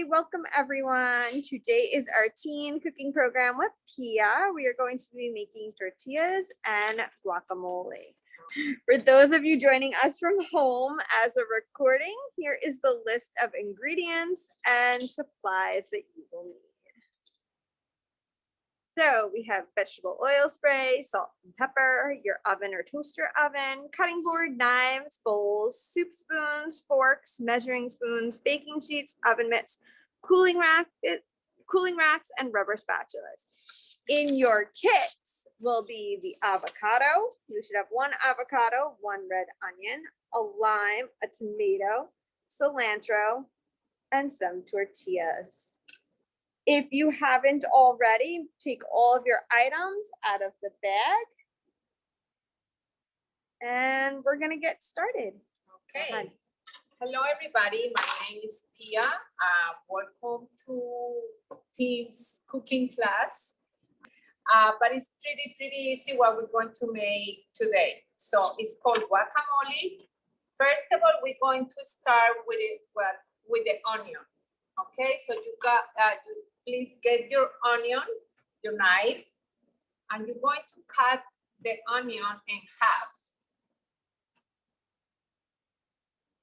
Hi, welcome everyone. Today is our teen cooking program with Pia. We are going to be making tortillas and guacamole. For those of you joining us from home as a recording, here is the list of ingredients and supplies that you will need. So we have vegetable oil spray, salt and pepper, your oven or toaster oven, cutting board, knives, bowls, soup spoons, forks, measuring spoons, baking sheets, oven mitts, cooling racks, and rubber spatulas. In your kits will be the avocado. You should have one avocado, one red onion, a lime, a tomato, cilantro, and some tortillas. If you haven't already, take all of your items out of the bag. And we're gonna get started. Okay. Hello, everybody. My name is Pia. Welcome to Team's cooking class. But it's pretty easy what we're going to make today. So it's called guacamole. First of all, we're going to start with the onion. Okay, so you got please get your onion, your knife, and you're going to cut the onion in half.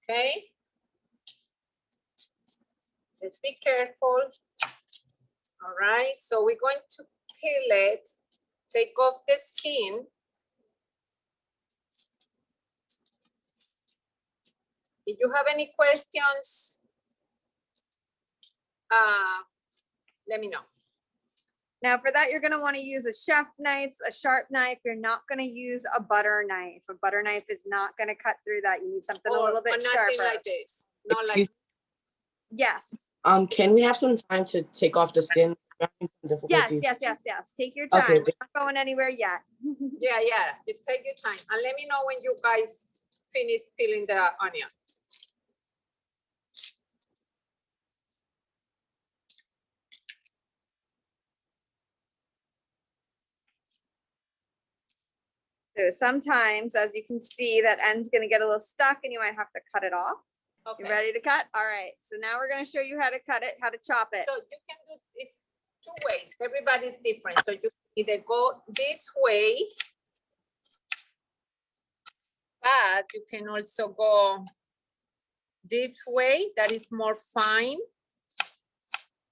Okay, let's be careful. All right, so we're going to peel it, take off the skin. If you have any questions, let me know. Now for that, you're gonna wanna use a chef knife, a sharp knife. You're not gonna use a butter knife. A butter knife is not gonna cut through that. You need something a little bit sharper. Like this. Not like. Yes. Can we have some time to take off the skin? Yes. Take your time. Okay. We're not going anywhere yet. Yeah. You take your time. And let me know when you guys finish peeling the onion. So sometimes, as you can see, that end's gonna get a little stuck and you might have to cut it off. Okay. You ready to cut? All right. So now we're gonna show you how to cut it, how to chop it. So you can do this two ways. Everybody's different. So you can either go this way, but you can also go this way. That is more fine,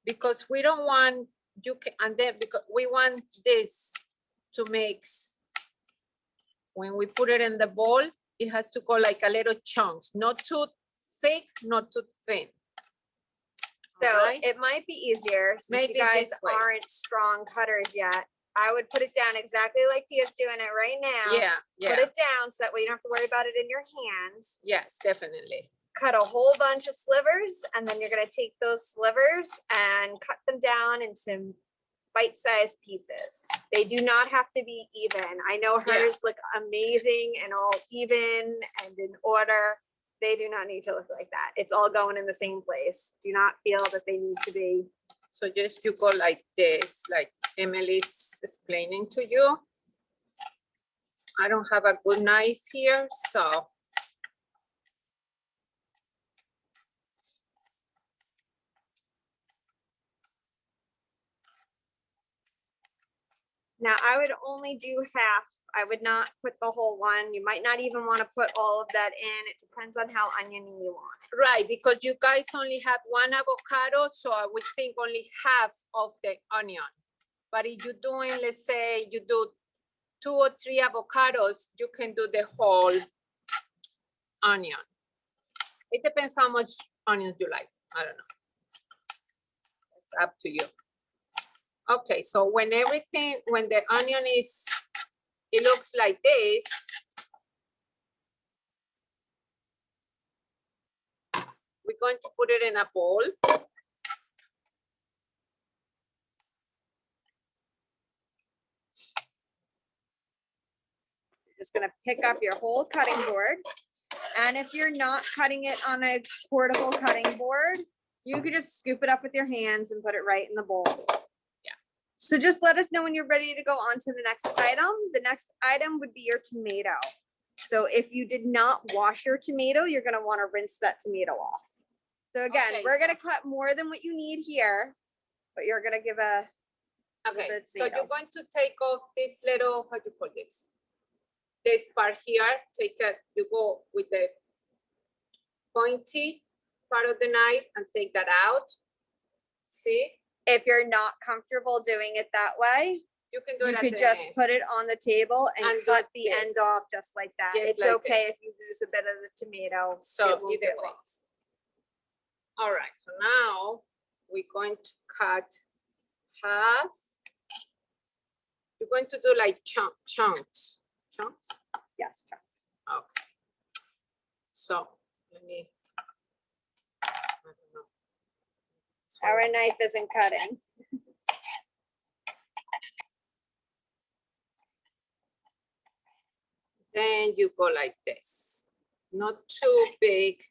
because we don't want because we want this to mix. When we put it in the bowl, it has to go like a little chunks, not too thick, not too thin. So right. it might be easier since Maybe you guys this way. aren't strong cutters yet. I would put it down exactly like Pia's doing it right now. Yeah. Put it down so that way you don't have to worry about it in your hands. Yes, definitely. Cut a whole bunch of slivers, and then you're gonna take those slivers and cut them down into bite-sized pieces. They do not have to be even. I know hers look amazing and all even and in order. They do not need to look like that. It's all going in the same place. Do not feel that they need to be. So just you go like this, like Emily's explaining to you. I don't have a good knife here, so. Now I would only do half. I would not put the whole one. You might not even want to put all of that in. It depends on how oniony you want it. Right, because you guys only have one avocado, so I would think only half of the onion. But if you're doing, let's say you do 2 or 3 avocados, you can do the whole onion. It depends how much onions you like. I don't know. It's up to you. Okay, so when the onion is, it looks like this. We're going to put it in a bowl. You're just gonna pick up your whole cutting board. And if you're not cutting it on a portable cutting board, you could just scoop it up with your hands and put it right in the bowl. So just let us know when you're ready to go on to the next item. The next item would be your tomato. So if you did not wash your tomato, you're gonna wanna rinse that tomato off. So again, Okay, we're gonna so- cut more than what you need here, but you're gonna give a, Okay, the so you're tomato. going to take off this little, how do you call this? This part here, take it, you go with the pointy part of the knife and take that out. See, if you're not comfortable doing it that way, you can do you it at could the just end. put it on the table and And do cut the this. end off just like that. Just It's like okay this. if you lose a bit of the tomato. So it won't either get way. lost. All right, so now we're going to cut half. You're going to do like chunks. Chunks? Yes, chunks. Okay. So let me, I don't know. This one Our is- knife isn't cutting. Then you go like this. Not too big.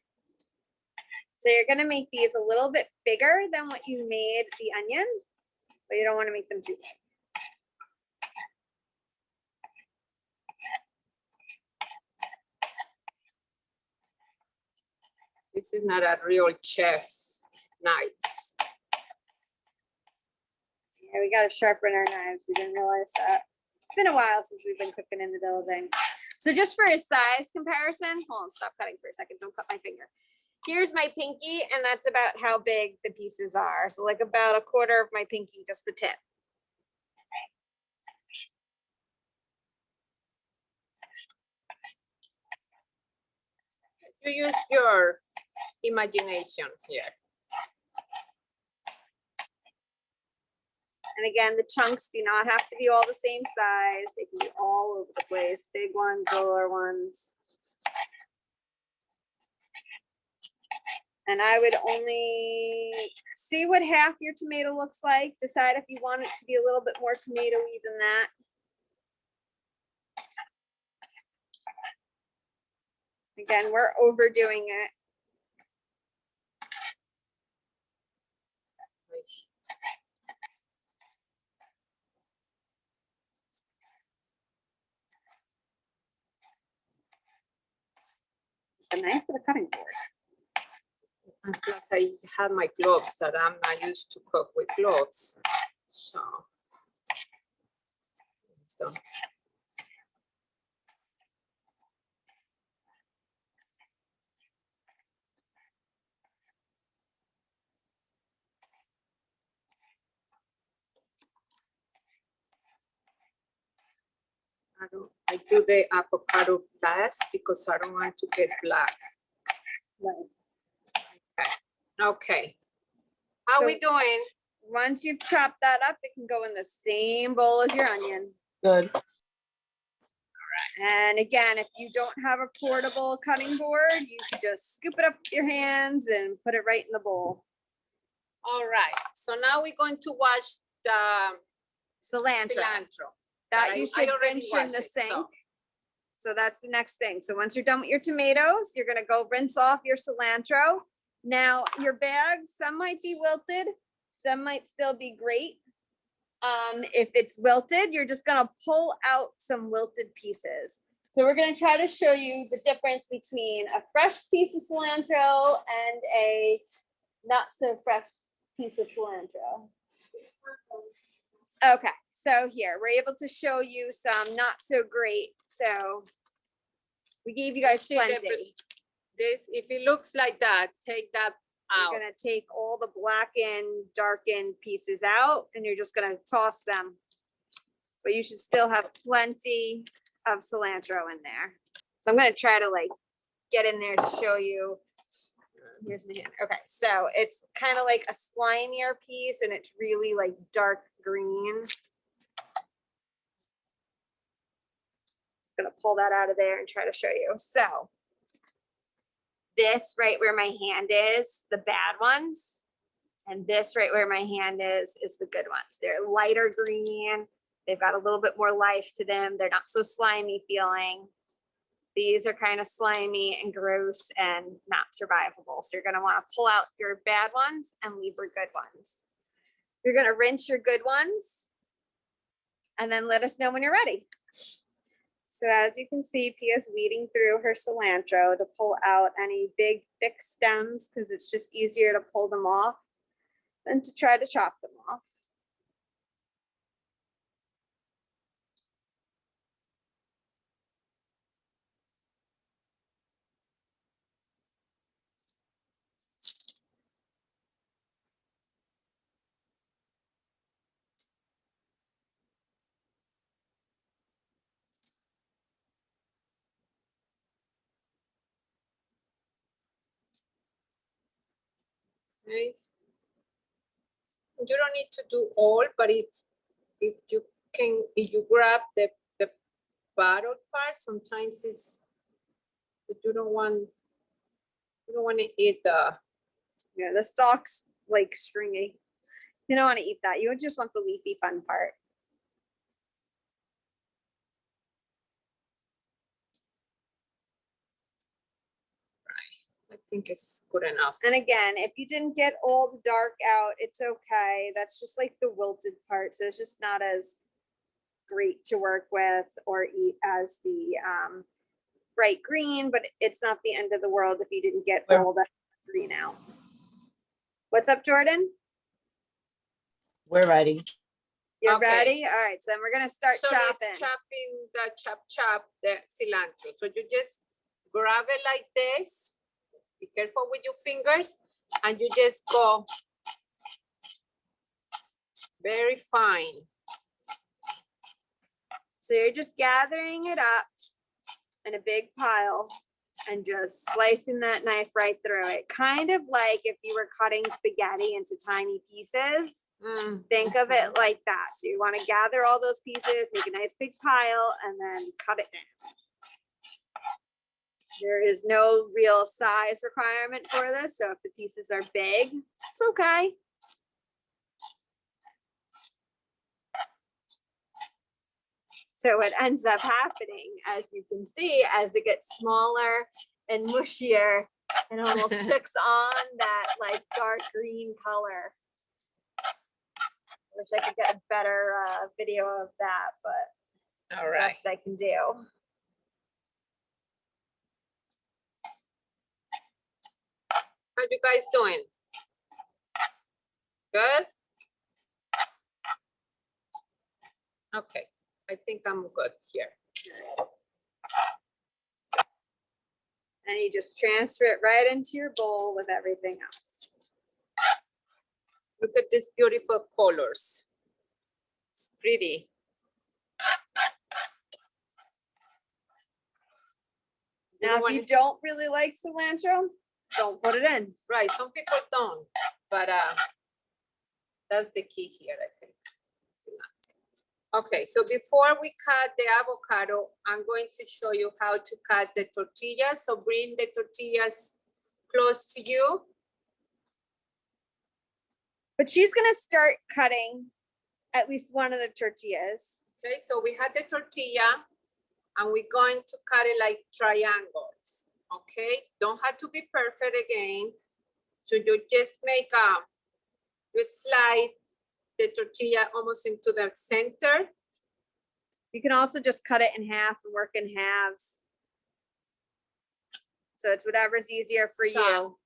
So you're gonna make these a little bit bigger than what you made the onion, but you don't wanna make them too big. This is not a real chef knife. Yeah, we gotta sharpen our knives. We didn't realize that. It's been a while since we've been cooking in the building. So just for a size comparison, hold on, stop cutting for a second. Don't cut my finger. Here's my pinky, and that's about how big the pieces are. So like about a quarter of my pinky, just the tip. You use your imagination here. And again, the chunks do not have to be all the same size. They can be all over the place, big ones, littler ones. And I would only see what half your tomato looks like. Decide if you want it to be a little bit more tomatoey than that. Again, we're overdoing it. The knife or the cutting board? And plus I have my gloves that I'm not used to cook with gloves. So. I do the avocado last because I don't want to get black. Right. Okay. How we So- doing? Once you've chopped that up, it can go in the same bowl as your onion. Good. And again, if you don't have a portable cutting board, you can just scoop it up with your hands and put it right in the bowl. All right. So now we're going to wash the Cilantro, cilantro. that I- you I should already rinse in washed the it, sink. so- So that's the next thing. So once you're done with your tomatoes, you're gonna go rinse off your cilantro. Now, your bags, some might be wilted, some might still be great. If it's wilted, you're just gonna pull out some wilted pieces. So we're gonna try to show you the difference between a fresh piece of cilantro and a not so fresh piece of cilantro. Okay, so here, we're able to show you some not so great, so we gave you guys See the plenty. This, if it looks like that, take that out. You're gonna take all the blackened, darkened pieces out, and you're just gonna toss them. But you should still have plenty of cilantro in there. So I'm gonna try to like get in there to show you. Here's my hand. Okay, so it's kind of like a slimier piece, and it's really like dark green. Just gonna pull that out of there and try to show you. So this right where my hand is, the bad ones. And this right where my hand is the good ones. They're lighter green. They've got a little bit more life to them. They're not so slimy feeling. These are kind of slimy and gross and not survivable. So you're gonna wanna pull out your bad ones and leave your good ones. You're gonna rinse your good ones and then let us know when you're ready. So as you can see, Pia's weeding through her cilantro to pull out any big, thick stems because it's just easier to pull them off than to try to chop them off. Okay. You don't need to do all, but if you grab the bottom part, sometimes it's you don't want to eat the. Yeah, the stalk's like stringy. You don't want to eat that. You would just want the leafy fun part. I think it's good enough. And again, if you didn't get all the dark out, it's okay. That's just like the wilted part. So it's just not as great to work with or eat as the bright green, but it's not the end of the world if you didn't get all that green out. What's up, Jordan? We're ready. You're Okay. ready? All right, so then we're gonna start So chopping. let's chopping the chop the cilantro. So you just grab it like this. Be careful with your fingers, and you just go very fine. So you're just gathering it up in a big pile and just slicing that knife right through it. Kind of like if you were cutting spaghetti into tiny pieces. Think of it like that. So you want to gather all those pieces, make a nice big pile, and then cut it down. There is no real size requirement for this. So if the pieces are big, it's okay. So what ends up happening, as you can see, as it gets smaller and mushier, it almost takes on that like dark green color. Wish I could get a better video of that, but All right. best I can do. How you guys doing? Good? Okay, I think I'm good here. And you just transfer it right into your bowl with everything else. Look at these beautiful colors. It's pretty. Now, if you don't really like cilantro, don't put it in. Right, some people don't, but that's the key here, I think. Okay, so before we cut the avocado, I'm going to show you how to cut the tortillas. So bring the tortillas close to you. But she's gonna start cutting at least one of the tortillas. Okay, so we had the tortilla and we're going to cut it like triangles. Okay, don't have to be perfect again. So you just make you slide the tortilla almost into the center. You can also just cut it in half and work in halves. So it's whatever's easier for you.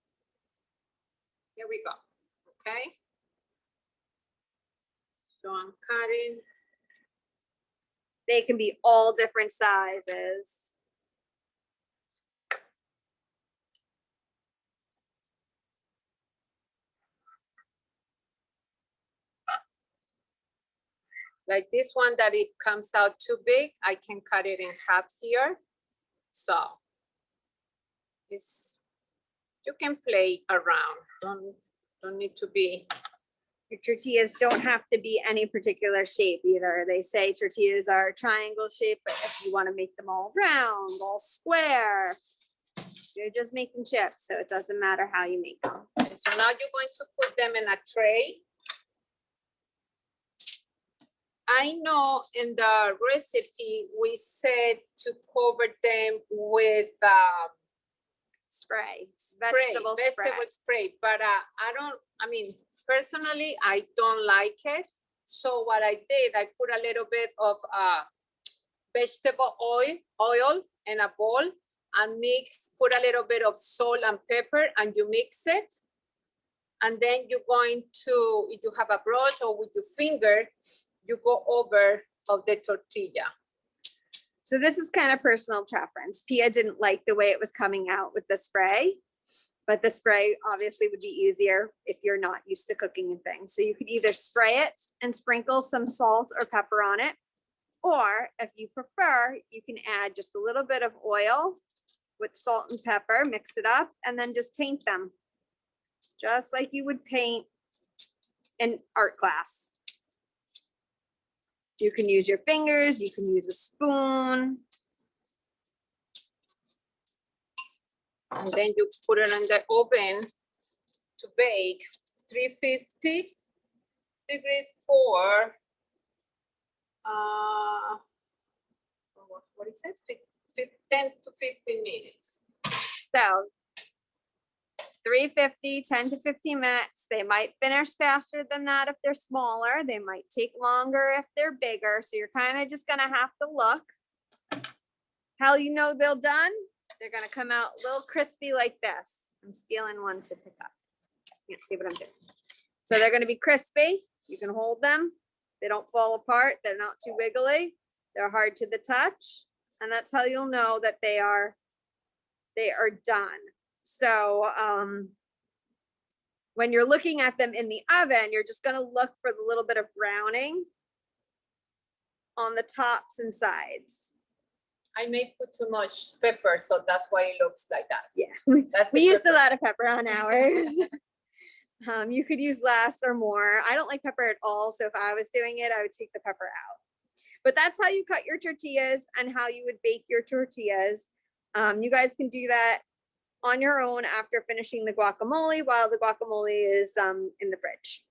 Here we go, okay? So I'm cutting. They can be all different sizes. Like this one that it comes out too big, I can cut it in half here. So it's, you can play around. Don't need to be. Your tortillas don't have to be any particular shape either. They say tortillas are triangle shape, but if you want to make them all round, all square, you're just making chips. So it doesn't matter how you make them. And so now you're going to put them in a tray. I know in the recipe, we said to cover them with Spray, vegetable spray. But personally, I don't like it. So what I did, I put a little bit of vegetable oil in a bowl and put a little bit of salt and pepper and you mix it. And then you're going to, if you have a brush or with your finger, you go over of the tortilla. So this is kind of personal preference. Pia didn't like the way it was coming out with the spray, but the spray obviously would be easier if you're not used to cooking and things. So you could either spray it and sprinkle some salt or pepper on it, or if you prefer, you can add just a little bit of oil with salt and pepper, mix it up, and then just paint them. Just like you would paint an art class. You can use your fingers, you can use a spoon. And then you put it in the oven to bake 350 degrees for, what is it? 10 to 15 minutes. So 350, 10 to 15 minutes. They might finish faster than that if they're smaller. They might take longer if they're bigger. So you're kind of just gonna have to look. How you know they're done? They're gonna come out a little crispy like this. I'm stealing one to pick up. You see what I'm doing. So they're gonna be crispy. You can hold them. They don't fall apart. They're not too wiggly. They're hard to the touch. And that's how you'll know that they are done. So when you're looking at them in the oven, you're just gonna look for the little bit of browning on the tops and sides. I may put too much pepper, so that's why it looks like that. Yeah, That's we the used a pepper. lot of pepper on ours. You could use less or more. I don't like pepper at all, so if I was doing it, I would take the pepper out. But that's how you cut your tortillas and how you would bake your tortillas. You guys can do that on your own after finishing the guacamole while the guacamole is in the fridge.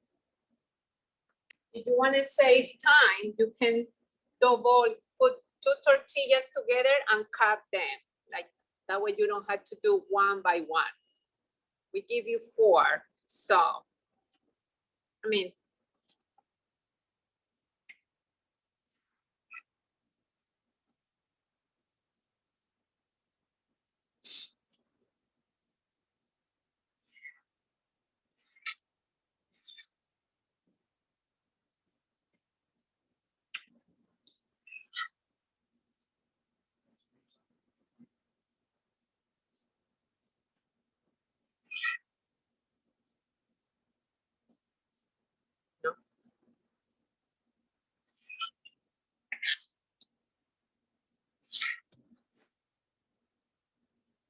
If you want to save time, you can put 2 tortillas together and cut them. Like that way you don't have to do one by one. We give you 4. So, I mean,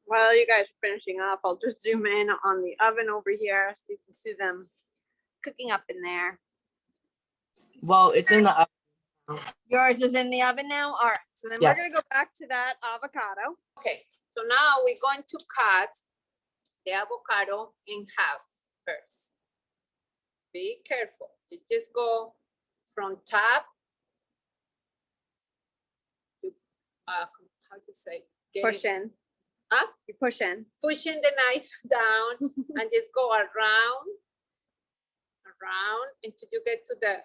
While you guys are finishing up, I'll just zoom in on the oven over here so you can see them cooking up in there. Well, it's in the oven. Yours is in the oven now? All right, so then Yes. we're gonna go back to that avocado. okay. So now we're going to cut the avocado in half first. Be careful. You just go from top to, how to say? Push in. Huh? You push in. Pushing the knife down and just go around until you get to the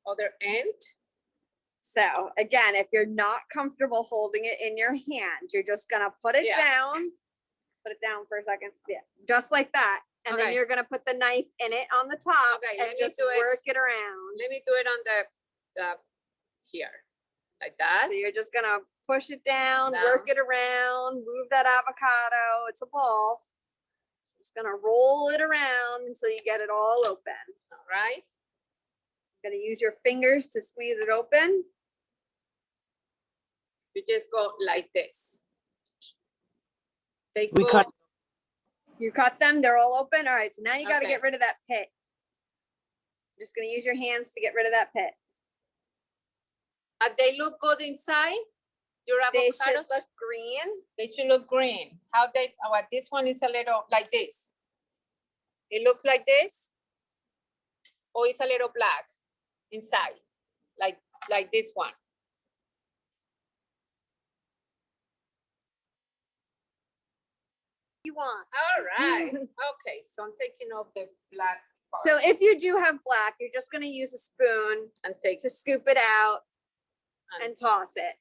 other end. So again, if you're not comfortable holding it in your hand, you're just gonna put it Yeah. down. Put it down for a second. Yeah, just like that. And then Okay. you're gonna put the knife in it on the top Okay, and let me just do it. work it around. Let me do it on the here, like that. So you're just gonna push it down, work it around, move that avocado. It's a ball. Just gonna roll it around until you get it all open. All right. Gonna use your fingers to squeeze it open. You just go like this. Take We both. cut. You cut them, they're all open. All right, so now you gotta Okay. get rid of that pit. Just gonna use your hands to get rid of that pit. They look good inside. Your They should avocados. look green. They should look green. How they? Oh, this one is a little like this. It looks like this, or it's a little black inside, like this one. You want. All right. Okay, so I'm taking off the black part So if you do have black, you're just gonna use a spoon and take to scoop it out and toss it.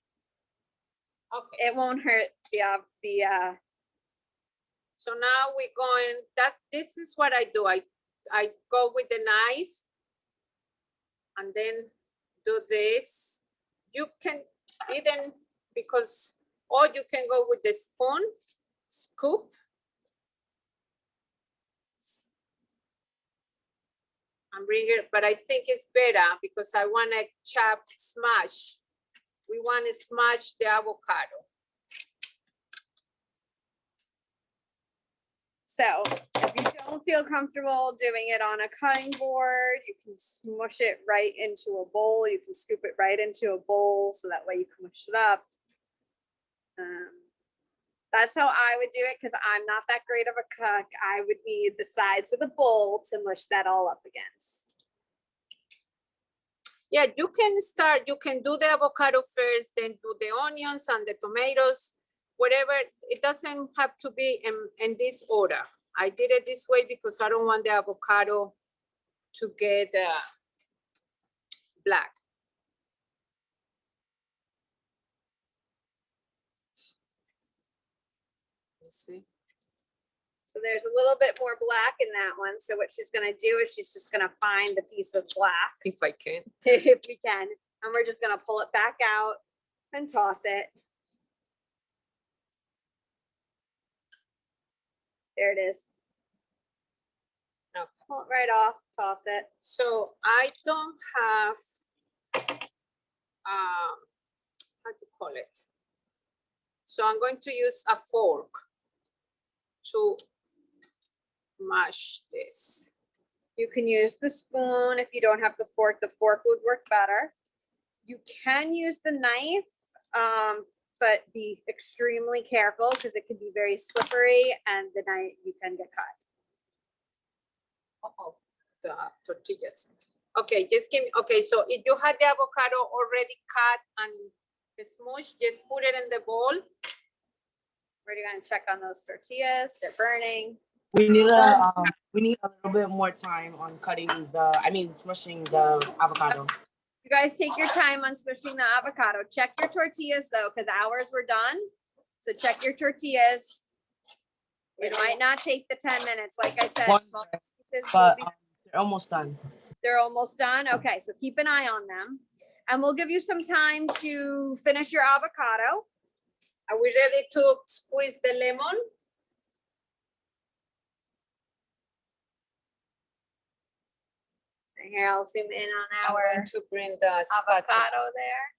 Okay. It won't hurt So now we're going, this is what I do. I go with the knife and then do this. You can even, or you can go with the spoon, scoop. And bring it, but I think it's better because I want to smash. We want to smash the avocado. So if you don't feel comfortable doing it on a cutting board, you can smush it right into a bowl. You can scoop it right into a bowl so that way you can mush it up. That's how I would do it because I'm not that great of a cook. I would need the sides of the bowl to mush that all up against. Yeah, you can do the avocado first, then do the onions and the tomatoes, whatever. It doesn't have to be in this order. I did it this way because I don't want the avocado to get black. Let's see. So there's a little bit more black in that one. So what she's gonna do is she's just gonna find the piece of black. If I can. If we can. And we're just gonna pull it back out and toss it. There it is. Okay. Pull it right off, toss it. So I don't have, how to call it? So I'm going to use a fork to mash this. You can use the spoon if you don't have the fork. The fork would work better. You can use the knife, but be extremely careful because it can be very slippery and the knife you can get cut. Uh-oh, the tortillas. Okay, just give me, okay, so if you had the avocado already cut and smushed, just put it in the bowl. We're gonna check on those tortillas. They're burning. We need a little bit more time on smushing the avocado. You guys take your time on smushing the avocado. Check your tortillas though, because ours were done. So check your tortillas. It might not take the 10 minutes. Like I said, small pieces But they're almost done. They're almost done. Okay, so keep an eye on them. And we'll give you some time to finish your avocado. Are we ready to squeeze the lemon? Here, I'll zoom in on I'm our going to bring the spatula. avocado there.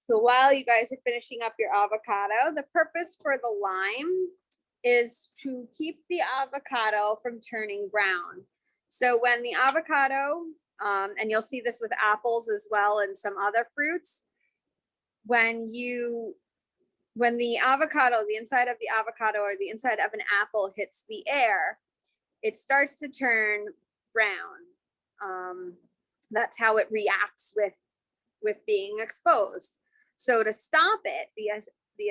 So while you guys are finishing up your avocado, the purpose for the lime is to keep the avocado from turning brown. So when the avocado, and you'll see this with apples as well and some other fruits, when the avocado, the inside of the avocado or the inside of an apple hits the air, it starts to turn brown. That's how it reacts with being exposed. So to stop it, the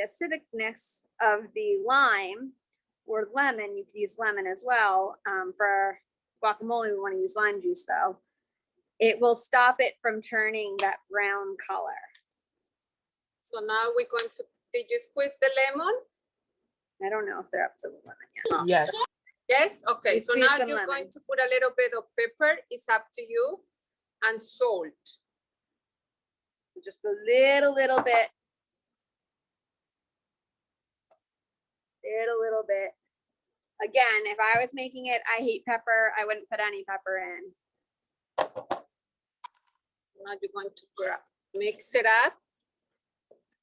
acidicness of the lime or lemon, you can use lemon as well. For guacamole, we want to use lime juice though. It will stop it from turning that brown color. So now we're going to, did you squeeze the lemon? I don't know if they're up to the lemon yet. Yes. Yes, okay, You so squeeze now some you're lemon. going to put a little bit of pepper, it's up to you, and salt. Just a little bit. Little bit. Again, if I was making it, I hate pepper. I wouldn't put any pepper in. So now you're going to mix it up.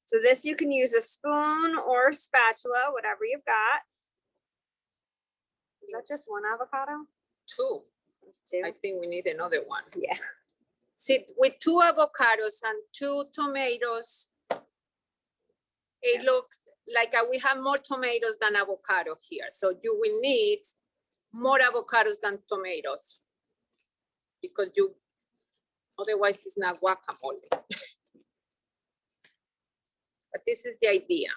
So this you can use a spoon or a spatula, whatever you've got. Is that just one avocado? Two. Two. I think we need another one. Yeah. See, with 2 avocados and 2 tomatoes, it looks like we have more tomatoes than avocado here. So you will need more avocados than tomatoes because otherwise it's not guacamole. But this is the idea.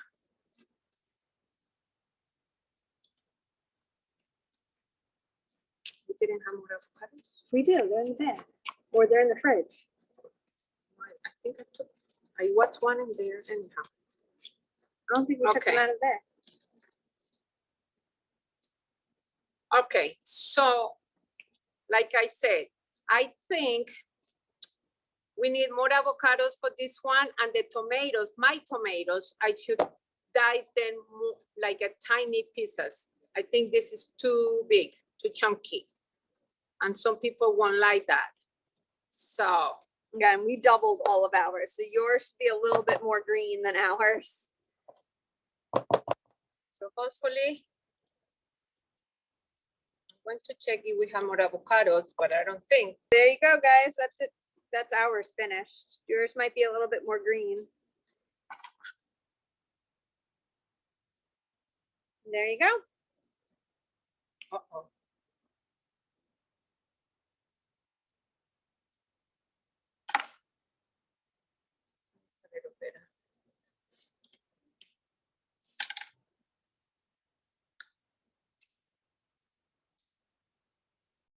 We didn't have more avocados. We do, they're in there. Or they're in the fridge. I think I was one in there anyhow. I don't think we took them Okay. out of there. Okay, so like I said, I think we need more avocados for this one, and the tomatoes, my tomatoes, I should dice them like a tiny pieces. I think this is too big, too chunky. And some people won't like that. So, Again, we doubled all of ours, so yours should be a little bit more green than ours. so hopefully, I'm going to check if we have more avocados, but I don't think. There you go, guys. That's it. That's ours finished. Yours might be a little bit more green. There you go. Uh-oh.